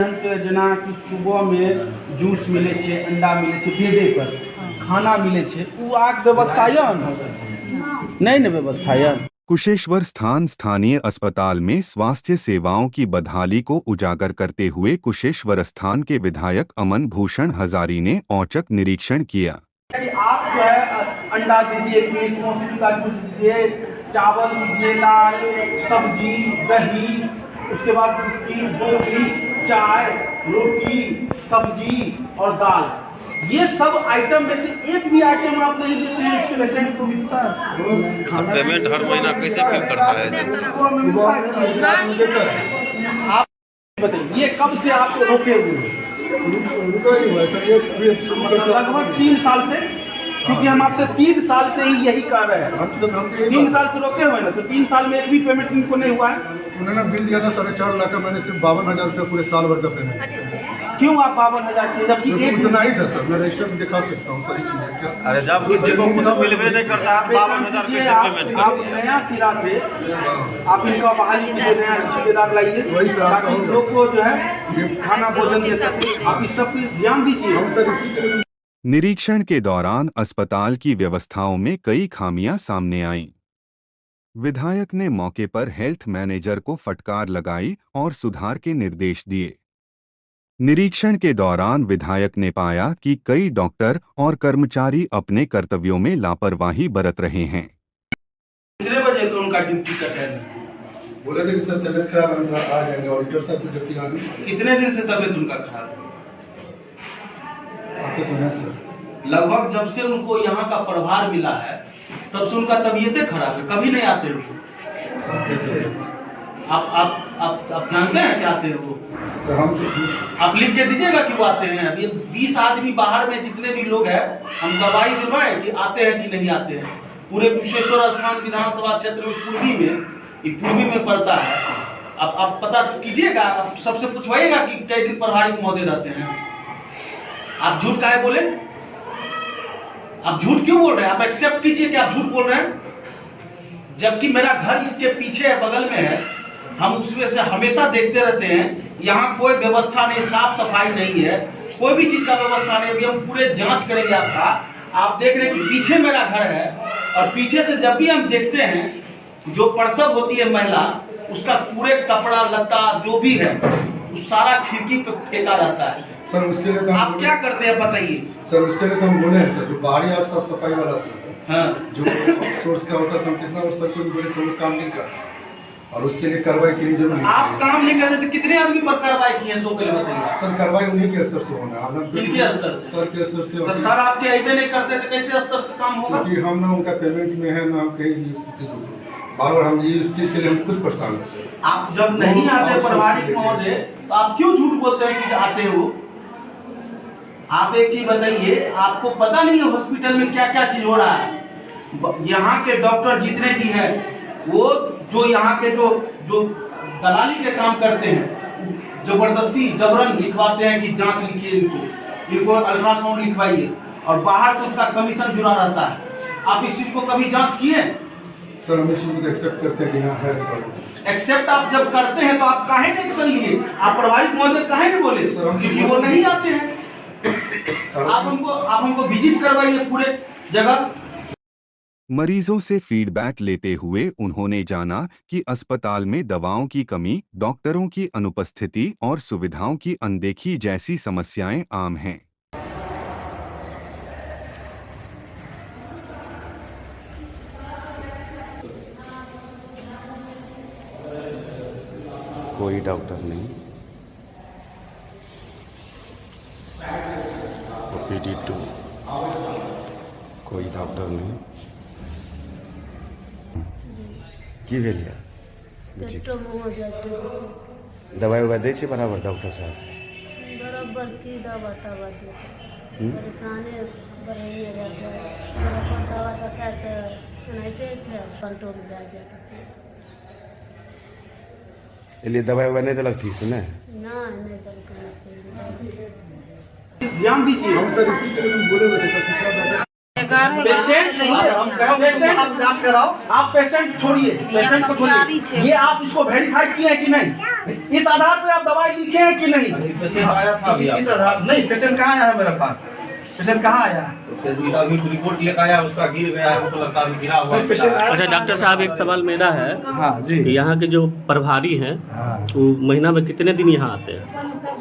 जेना कि सुबह में जूस मिले छे, अंडा मिले छे, बेदे पर खाना मिले छे, उ आक व्यवस्था यन नहीं न व्यवस्था यन। कुशेश्वर स्थानीय अस्पताल में स्वास्थ्य सेवाओं की बदहाली को उजागर करते हुए कुशेश्वर स्थान के विधायक अमन भूषण हजारी ने औचक निरीक्षण किया। आप जो है अंडा दीजिए, पीस मौसमी का जूस दीजिए, चावल दीजिए, दाल, सब्जी, दही, उसके बाद बिस्किट, 2 पीस, चाय, रोटी, सब्जी और दाल, ये सब आइटम में से एक भी आइटम आप नहीं देते हैं इसके पेशेंट को मिलता है। पेमेंट हर महीना कैसे फिल करता है? आप बताइए ये कब से आप रोके हुए हैं? लगभग 3 साल से, क्योंकि हम आपसे 3 साल से ही यही कह रहे हैं। 3 साल से रोके हुए ना, तो 3 साल में एक भी पेमेंट इनको नहीं हुआ है। उन्होंने बिल दिया था 4.5 लाख का, मैंने सिर्फ 52,000 रुपया पूरे साल भर का पेमेंट। क्यों आप 52,000 किए जबकि एक इतना ही था सर, मैं रजिस्टर में दिखा सकता हूँ सारी चीजें क्या। अरे जब कुछ मिलवे नहीं करता आप 52,000 कैसे पेमेंट आप नया सिरा से आप इनका बहाली के लिए नया ठेकेदार लाइए, ताकि लोग को जो है खाना भोजन दे सके। आप इस सब पर ध्यान दीजिए। हम सर इसी निरीक्षण के दौरान अस्पताल की व्यवस्थाओं में कई खामियां सामने आईं। विधायक ने मौके पर हेल्थ मैनेजर को फटकार लगाई और सुधार के निर्देश दिए। निरीक्षण के दौरान विधायक ने पाया कि कई डॉक्टर और कर्मचारी अपने कर्तव्यों में लापरवाही बरत रहे हैं। कितने बजे तो उनका ड्यूटी का टाइम? बोले थे कि सर तबियत खराब है, आ जाएंगे ऑडिटर साहब को जबकि आने। कितने दिन से तबियत उनका खराब है? आते तो हैं सर। लगभग जब से उनको यहाँ का प्रभार मिला है तब से उनका तबीयतें खराब है, कभी नहीं आते हो। आप जानते हैं क्या आते हो? सर हम आप लिख के दीजिएगा कि वो आते हैं। अब ये 20 आदमी बाहर में जितने भी लोग हैं, हम गवाही दिलवाएं कि आते हैं कि नहीं आते हैं। पूरे कुशेश्वर स्थान विधानसभा क्षेत्र में पूर्वी में पड़ता है। अब आप पता कीजिएगा, आप सबसे पूछवाइएगा कि कई दिन प्रभारी महोदय रहते हैं। आप झूठ काहे बोले? आप झूठ क्यों बोल रहे हैं? आप एक्सेप्ट कीजिए कि आप झूठ बोल रहे हैं, जबकि मेरा घर इसके पीछे बगल में है। हम उसमें से हमेशा देखते रहते हैं। यहाँ कोई व्यवस्था नहीं, साफ सफाई नहीं है, कोई भी चीज का व्यवस्था नहीं। अभी हम पूरे जांच करेंगे आपका। आप देख रहे हैं कि पीछे मेरा घर है, और पीछे से जब भी हम देखते हैं जो प्रसव होती है महिला, उसका पूरे कपड़ा लत्ता जो भी है उस सारा खिड़की पे फेंका रहता है। सर उसके लिए तो आप क्या करते हैं बताइए? सर उसके लिए तो हम बोले हैं सर, जो बाहरी आप साफ सफाई वाला सर, हाँ, जो सोर्स का होता था, हम कितना और सर कोई बड़े सब काम नहीं कर, और उसके लिए कार्रवाई की जरूरी। आप काम नहीं करते तो कितने आदमी पर कार्रवाई की है? 100 पहले बताइए। सर कार्रवाई उन्हीं के स्तर से होना है, किनके स्तर से? सर के स्तर से। तो सर आपके ऐसे नहीं करते तो कैसे स्तर से काम होगा? क्योंकि हम ना उनका पेमेंट में है ना, हम कहीं भी स्थिति बार हम ये इस चीज के लिए हम खुद परेशान हैं सर। आप जब नहीं आते प्रभारी महोदय, तो आप क्यों झूठ बोलते हैं कि आते हो? आप एक चीज बताइए, आपको पता नहीं है हॉस्पिटल में क्या क्या चीज हो रहा है? यहाँ के डॉक्टर जितने भी हैं, वो जो यहाँ के जो दलाली के काम करते हैं, जबरदस्ती जबरन लिखवाते हैं कि जांच लिखिए, इनको अल्ट्रासाउंड लिखवाइए, और बाहर से उसका कमीशन जुड़ा रहता है। आप इस चीज को कभी जांच किए? सर हम इस चीज को एक्सेप्ट करते हैं कि यहाँ है। एक्सेप्ट आप जब करते हैं तो आप काहे नहीं एक्शन लिए? आप प्रभारी महोदय काहे नहीं बोले? क्योंकि वो नहीं आते हैं। आप हमको विजिट करवाइए पूरे जगह। मरीजों से फीडबैक लेते हुए उन्होंने जाना कि अस्पताल में दवाओं की कमी, डॉक्टरों की अनुपस्थिति और सुविधाओं की अनदेखी जैसी समस्याएं आम हैं। कोई डॉक्टर नहीं, ओपीडी 2 कोई डॉक्टर नहीं। की भेल है? दवाई उवाई दै छै बराबर डॉक्टर साहब? बराबर की दवा तवा दे परेशानी बढ़िए रहता है। बराबर दवा तो कहते नहीं थे, कंट्रोल में आ जाता है। इसलिए दवाई उवाई नहीं दिलक ठीक से ना? नहीं दिलक। ध्यान दीजिए। हम सर इसी के लिए बोले थे सर, पिछला पेशेंट जांच कराओ। आप पेशेंट छोड़िए, पेशेंट को छोड़िए। ये आप इसको वेरीफाई किए हैं कि नहीं? इस आधार पे आप दवाई लिखे हैं कि नहीं? पेशेंट आया था अभी। नहीं, पेशेंट कहाँ आया है मेरे पास? पेशेंट कहाँ आया? अभी रिपोर्ट लेकर आया, उसका गिर गया है, हमको लगता है गिरा हुआ है। पेशेंट आया अच्छा डॉक्टर साहब, एक सवाल मेरा है। हाँ जी। कि यहाँ के जो प्रभारी हैं वो महीना में कितने दिन यहाँ आते हैं?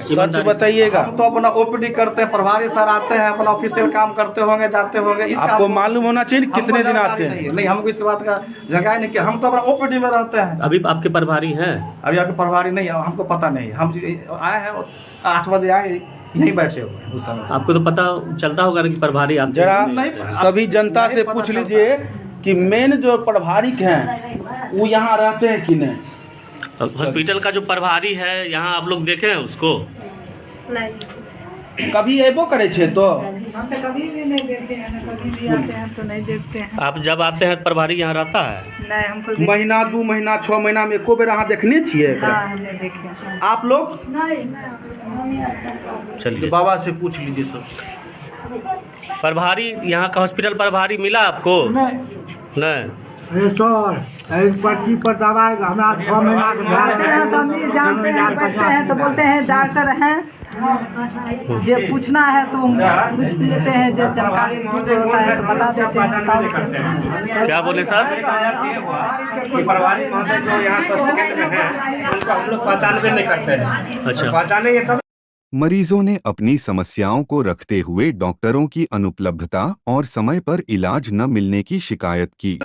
सच बताइएगा। हम तो अपना ओपीडी करते हैं, प्रभारी सर आते हैं, अपना ऑफिशियल काम करते होंगे, जाते होंगे। इसका आपको मालूम होना चाहिए कितने दिन आते हैं। नहीं, हमको इस बात का जगह नहीं किया। हम तो अपना ओपीडी में रहते हैं। अभी आपके प्रभारी हैं? अभी आपके प्रभारी नहीं, हमको पता नहीं। हम आए हैं 8 बजे आए, यहीं बैठे हुए हैं उस समय। आपको तो पता चलता होगा ना कि प्रभारी आप जरा नहीं, सभी जनता से पता पूछ चलता लीजिए कि मेन जो प्रभारी हैं वो यहाँ रहते हैं कि नहीं। हॉस्पिटल का जो प्रभारी है यहाँ आप लोग देखे हैं उसको? कभी एबो करे छे तो हम तो कभी भी नहीं देखते हैं, ना कभी भी आते हैं तो नहीं देखते हैं। आप जब आते हैं प्रभारी यहाँ रहता है? नहीं, हमको महीना 2 महीना 6 महीना में एको बेर अहाँ देखने छियै एकरा? हाँ, हमने देखे हैं। आप लोग चलिए बाबा से पूछ लीजिए सब। प्रभारी यहाँ का हॉस्पिटल प्रभारी मिला आपको? नहीं। अरे सर, पर्ची पर दवाएगा हमारा 6 महीना के जानते हैं तो हम भी जानते हैं, बैठते हैं तो बोलते हैं डॉक्टर हैं, जो पूछना है तो पूछ लेते हैं, जो जानकारी होता है तो बता देते हैं। क्या बोले सर? प्रभारी महोदय जो यहाँ स्वास्थ्य केंद्र में है, उनको हम लोग पहचान भी नहीं करते हैं। अच्छा। पहचानेंगे तब। मरीजों ने अपनी समस्याओं को रखते हुए डॉक्टरों की अनुपलब्धता और समय पर इलाज न मिलने की शिकायत की।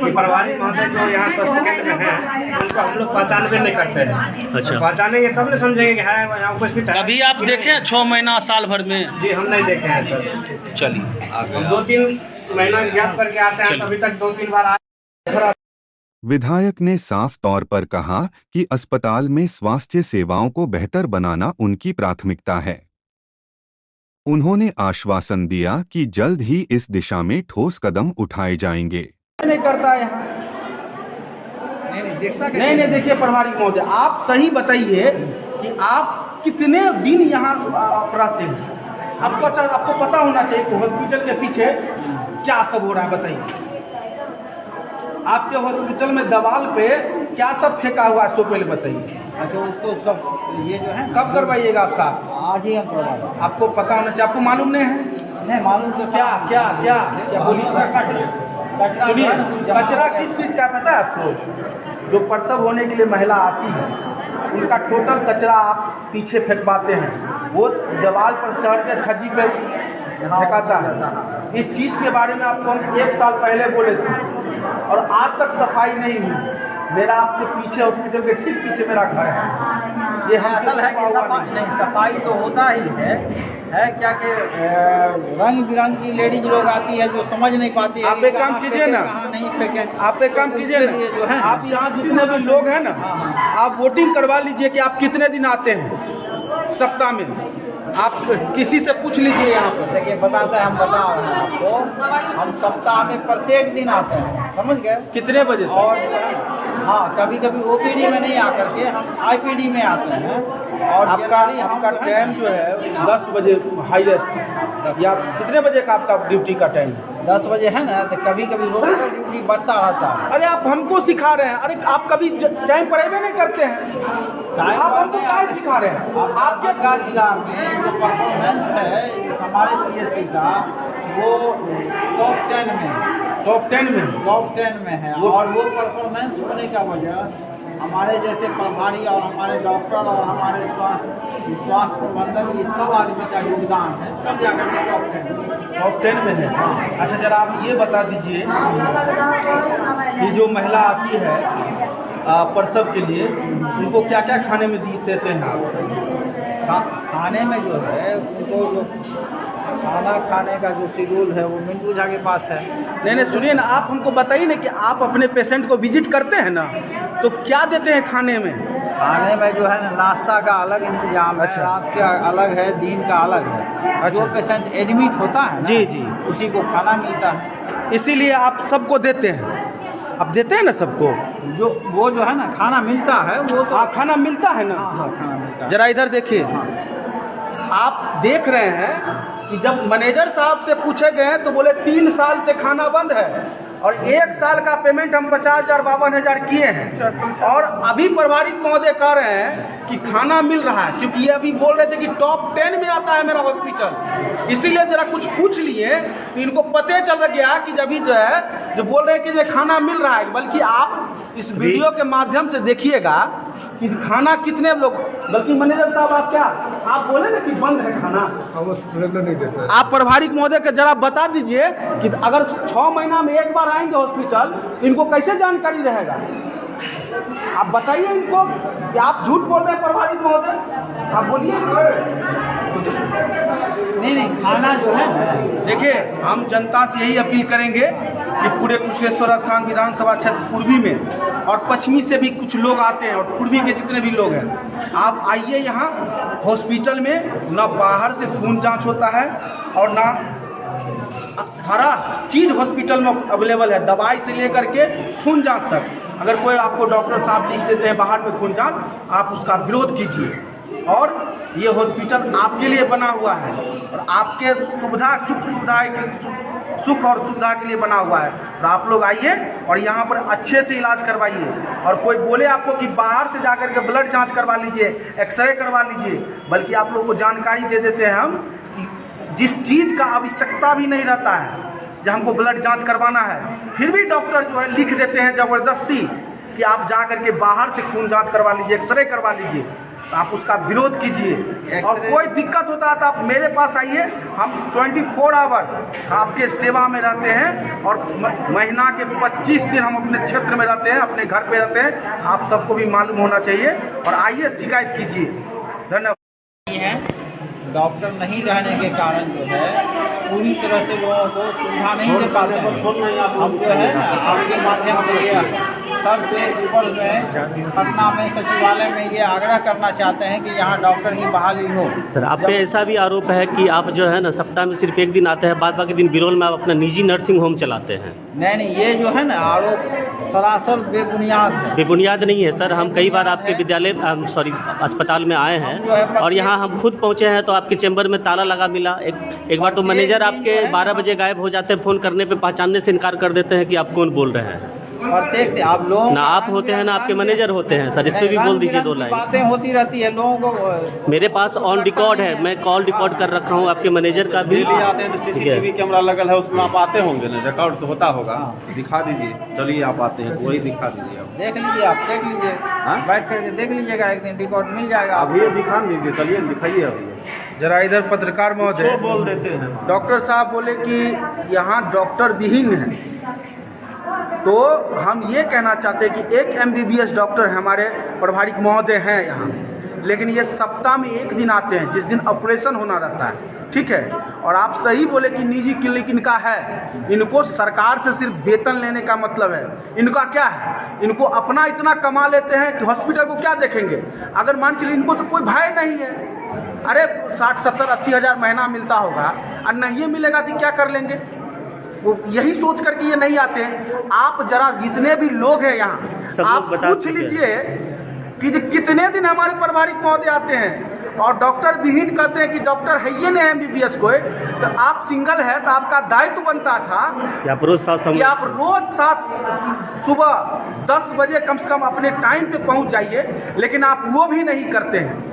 प्रभारी महोदय जो यहाँ स्वास्थ्य केंद्र में है, उनको हम लोग पहचान भी नहीं करते हैं। अच्छा। पहचानेंगे तब न समझेंगे कि है यहाँ उपस्थित है। कभी आप देखे 6 महीना साल भर में? जी, हम नहीं देखे हैं सर। चलिए हम 2-3 महीना गैप करके आते हैं, अभी तक 2-3 बार आए। विधायक ने साफ तौर पर कहा कि अस्पताल में स्वास्थ्य सेवाओं को बेहतर बनाना उनकी प्राथमिकता है। उन्होंने आश्वासन दिया कि जल्द ही इस दिशा में ठोस कदम उठाए जाएंगे। नहीं करता है यहाँ। नहीं देखिए प्रभारी महोदय, आप सही बताइए कि आप कितने दिन यहाँ रहते हैं? आपको पता होना चाहिए कि हॉस्पिटल के पीछे क्या सब हो रहा है। बताइए, आपके हॉस्पिटल में दीवार पे क्या सब फेंका हुआ है, सो पहले बताइए। अच्छा, उसको सब ये जो है कब करवाइएगा आप साहब? आज ही हम करवाएंगे। आपको पता होना चाहिए। आपको मालूम नहीं है? नहीं मालूम तो क्या क्या क्या क्या बोलिए। सुनिए, कचरा किस चीज़ का पता है आपको? जो प्रसव होने के लिए महिला आती है, उनका टोटल कचरा आप पीछे फेंकवाते हैं, वो दीवार पर चढ़ के छज्जी पे फेंकाता है। इस चीज़ के बारे में आपको हम 1 साल पहले बोले थे और आज तक सफाई नहीं हुई। मेरा आपके पीछे हॉस्पिटल के ठीक पीछे मेरा घर है। ये असल है कि सफाई नहीं, सफाई तो होता ही है क्या कि रंग बिरंगी लेडीज लोग आती है जो समझ नहीं पाती है। आप एक काम कीजिए ना, नहीं फेंके। आप एक काम कीजिए ना, जो है आप यहाँ जितने भी लोग हैं ना, आप वोटिंग करवा लीजिए कि आप कितने दिन आते हैं सप्ताह में। आप किसी से पूछ लीजिए यहाँ पर। देखिए बताते हैं, हम बता रहे हैं आपको, हम सप्ताह में प्रत्येक दिन आते हैं, समझ गए? कितने बजे तक? और हाँ, कभी कभी ओपीडी में नहीं आकर के हम आईपीडी में आते हैं। और आपका टाइम जो है 10 बजे हाईएस्ट, या कितने बजे का आपका ड्यूटी का टाइम? 10 बजे है ना, तो कभी कभी रोज ड्यूटी बढ़ता रहता है। अरे आप हमको सिखा रहे हैं। अरे आप कभी टाइम पर अबे नहीं करते हैं, आप हमको क्या सिखा रहे हैं? आपके का जिला में जो परफॉर्मेंस है इस हमारे पीएससी का, वो टॉप 10 में है। टॉप 10 में है। और वो परफॉर्मेंस होने का वजह हमारे जैसे प्रभारी और हमारे डॉक्टर और हमारे स्वास्थ्य प्रबंधन, ये सब आदमी का योगदान है, सब जाकर के टॉप 10 में है। अच्छा, जरा आप ये बता दीजिए कि जो महिला आती है प्रसव के लिए, उनको क्या क्या खाने में देते हैं? खाने में जो है उनको जो खाना खाने का जो शेड्यूल है वो मिंटू झा के पास है। नहीं सुनिए ना, आप हमको बताइए ना कि आप अपने पेशेंट को विजिट करते हैं ना, तो क्या देते हैं खाने में? खाने में जो है ना, नाश्ता का अलग इंतजाम है। अच्छा। रात का अलग है, दिन का अलग है। अच्छा। जो पेशेंट एडमिट होता है ना, जी उसी को खाना मिलता है। इसीलिए आप सबको देते हैं? आप देते हैं ना सबको? वो जो है ना खाना मिलता है, वो तो हाँ, खाना मिलता है ना। हाँ, खाना मिलता है। जरा इधर देखिए। आप देख रहे हैं कि जब मैनेजर साहब से पूछे गए तो बोले 3 साल से खाना बंद है और 1 साल का पेमेंट हम 50,000 52,000 किए हैं और अभी प्रभारी महोदय कह रहे हैं कि खाना मिल रहा है, क्योंकि ये अभी बोल रहे थे कि टॉप 10 में आता है मेरा हॉस्पिटल। इसीलिए जरा कुछ पूछ लिए तो इनको पता चल गया कि जब जो है जो बोल रहे हैं कि ये खाना मिल रहा है, बल्कि आप इस वीडियो के माध्यम से देखिएगा कि खाना कितने लोग, बल्कि मैनेजर साहब आप बोले ना कि बंद है खाना, रेगुलर नहीं देता है। आप प्रभारी महोदय के जरा बता दीजिए कि अगर 6 महीना में एक बार आएंगे हॉस्पिटल, इनको कैसे जानकारी रहेगा? आप बताइए इनको कि आप झूठ बोल रहे हैं प्रभारी महोदय, आप बोलिए। नहीं, खाना जो है, देखिए हम जनता से यही अपील करेंगे कि पूरे कुशेश्वर स्थान विधानसभा क्षेत्र पूर्वी में और पश्चिमी से भी कुछ लोग आते हैं और पूर्वी के जितने भी लोग हैं, आप आइए यहाँ हॉस्पिटल में। ना बाहर से खून जांच होता है और ना सारा चीज़ हॉस्पिटल में अवेलेबल है, दवाई से लेकर के खून जांच तक। अगर कोई आपको डॉक्टर साहब लिख देते हैं बाहर में खून जांच, आप उसका विरोध कीजिए। और ये हॉस्पिटल आपके लिए बना हुआ है और आपके सुख और सुविधा के लिए बना हुआ है। तो आप लोग आइए और यहाँ पर अच्छे से इलाज करवाइए। और कोई बोले आपको कि बाहर से जाकर के ब्लड जांच करवा लीजिए, एक्सरे करवा लीजिए, बल्कि आप लोग को जानकारी दे देते हैं हम कि जिस चीज़ का आवश्यकता भी नहीं रहता है, जब हमको ब्लड जांच करवाना है, फिर भी डॉक्टर जो है लिख देते हैं ज़बरदस्ती कि आप जा करके बाहर से खून जांच करवा लीजिए, एक्सरे करवा लीजिए। तो आप उसका विरोध कीजिए और कोई दिक्कत होता है तो आप मेरे पास आइए। हम 24 आवर आपके सेवा में रहते हैं और महीना के 25 दिन हम अपने क्षेत्र में रहते हैं, अपने घर पे रहते हैं। आप सबको भी मालूम होना चाहिए और आइए शिकायत कीजिए। धन्यवाद। डॉक्टर नहीं रहने के कारण जो है पूरी तरह से लोगों को सुविधा नहीं दे पाते हैं। हम जो है ना आपके माध्यम से ये सर से ऊपर में पटना में सचिवालय में ये आग्रह करना चाहते हैं कि यहाँ डॉक्टर की बहाली हो। सर आप पे ऐसा भी आरोप है कि आप जो है ना सप्ताह में सिर्फ 1 दिन आते हैं, बाद बाकी दिन बिरोल में आप अपना निजी नर्सिंग होम चलाते हैं। नहीं, ये जो है ना आरोप सरासर बेबुनियाद है। बेबुनियाद नहीं है सर, हम कई बार आपके विद्यालय अस्पताल में आए हैं और यहाँ हम खुद पहुँचे हैं तो आपके चैम्बर में ताला लगा मिला। एक बार तो मैनेजर आपके 12 बजे गायब हो जाते हैं, फ़ोन करने पे पहचानने से इनकार कर देते हैं कि आप कौन बोल रहे हैं। और देखते आप लोग ना आप होते हैं ना आपके मैनेजर होते हैं सर, इस पे भी बोल दीजिए 2 लाइन। बातें होती रहती है लोगों को। मेरे पास ऑन रिकॉर्ड है, मैं कॉल रिकॉर्ड कर रखा हूँ आपके मैनेजर का भी। आते हैं तो CCTV कैमरा लगल है, उसमें आप आते होंगे ना, रिकॉर्ड तो होता होगा। दिखा दीजिए, चलिए आप आते हैं वही दिखा दीजिए। आप देख लीजिए, आप देख लीजिए, बैठ करके देख लीजिएगा, एक दिन रिकॉर्ड मिल जाएगा। अभी दिखा दीजिए, चलिए दिखाइए। अभी जरा इधर पत्रकार महोदय बोल देते हैं। डॉक्टर साहब बोले कि यहाँ डॉक्टर विहीन है, तो हम ये कहना चाहते हैं कि एक MBBS डॉक्टर हमारे प्रभारी महोदय हैं यहाँ, लेकिन ये सप्ताह में 1 दिन आते हैं जिस दिन ऑपरेशन होना रहता है, ठीक है। और आप सही बोले कि निजी क्लिनिक इनका है, इनको सरकार से सिर्फ वेतन लेने का मतलब है। इनका क्या है, इनको अपना इतना कमा लेते हैं कि हॉस्पिटल को क्या देखेंगे। अगर मान चलिए इनको तो कोई भय नहीं है, अरे 60 70 80 हज़ार महीना मिलता होगा और नहीं मिलेगा तो क्या कर लेंगे, वो यही सोच करके ये नहीं आते हैं। आप जरा जितने भी लोग हैं यहाँ आप पूछ लीजिए कि कितने दिन हमारे प्रभारी महोदय आते हैं और डॉक्टर विहीन कहते हैं कि डॉक्टर है ये नहीं MBBS कोई। तो आप सिंगल है तो आपका दायित्व बनता था कि आप रोज 7 सुबह 10 बजे कम से कम अपने टाइम पे पहुंच जाइए, लेकिन आप वो भी नहीं करते हैं।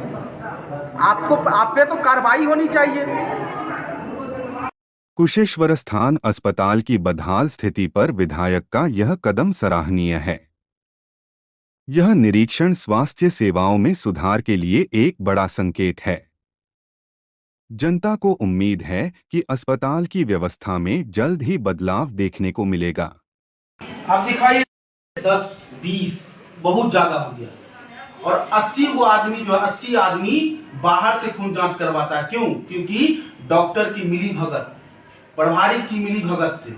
आप पे तो कार्रवाई होनी चाहिए। कुशेश्वर स्थान अस्पताल की बदहाल स्थिति पर विधायक का यह कदम सराहनीय है। यह निरीक्षण स्वास्थ्य सेवाओं में सुधार के लिए एक बड़ा संकेत है। जनता को उम्मीद है कि अस्पताल की व्यवस्था में जल्द ही बदलाव देखने को मिलेगा। आप दिखाइए 10 20 बहुत ज्यादा हो गया और 80 वो आदमी जो है 80 आदमी बाहर से खून जांच करवाता है। क्यों? क्योंकि डॉक्टर की मिली भगत, प्रभारी की मिली भगत से।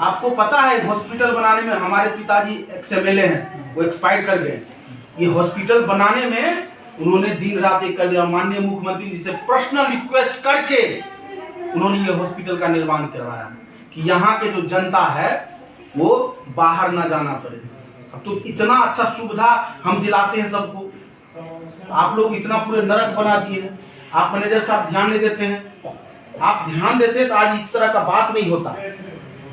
आपको पता है हॉस्पिटल बनाने में हमारे पिताजी XMLA हैं, वो एक्सपायर कर गए। ये हॉस्पिटल बनाने में उन्होंने दिन रात एक कर दिया। माननीय मुख्यमंत्री जी से पर्सनल रिक्वेस्ट करके उन्होंने ये हॉस्पिटल का निर्माण करवाया कि यहाँ के जो जनता है वो बाहर ना जाना पड़े। अब तो इतना अच्छा सुविधा हम दिलाते हैं सबको आप लोग इतना पूरे नरक बना दिए हैं। आप मैनेजर साहब ध्यान नहीं देते हैं। आप ध्यान देते तो आज इस तरह का बात नहीं होता।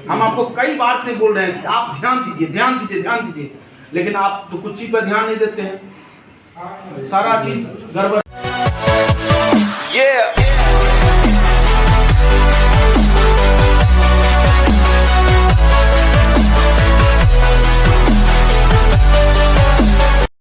हम आपको कई बार से बोल रहे हैं कि आप ध्यान दीजिए, ध्यान दीजिए, ध्यान दीजिए, लेकिन आप तो कुछ चीज पर ध्यान नहीं देते हैं। सारा चीज गड़बड़।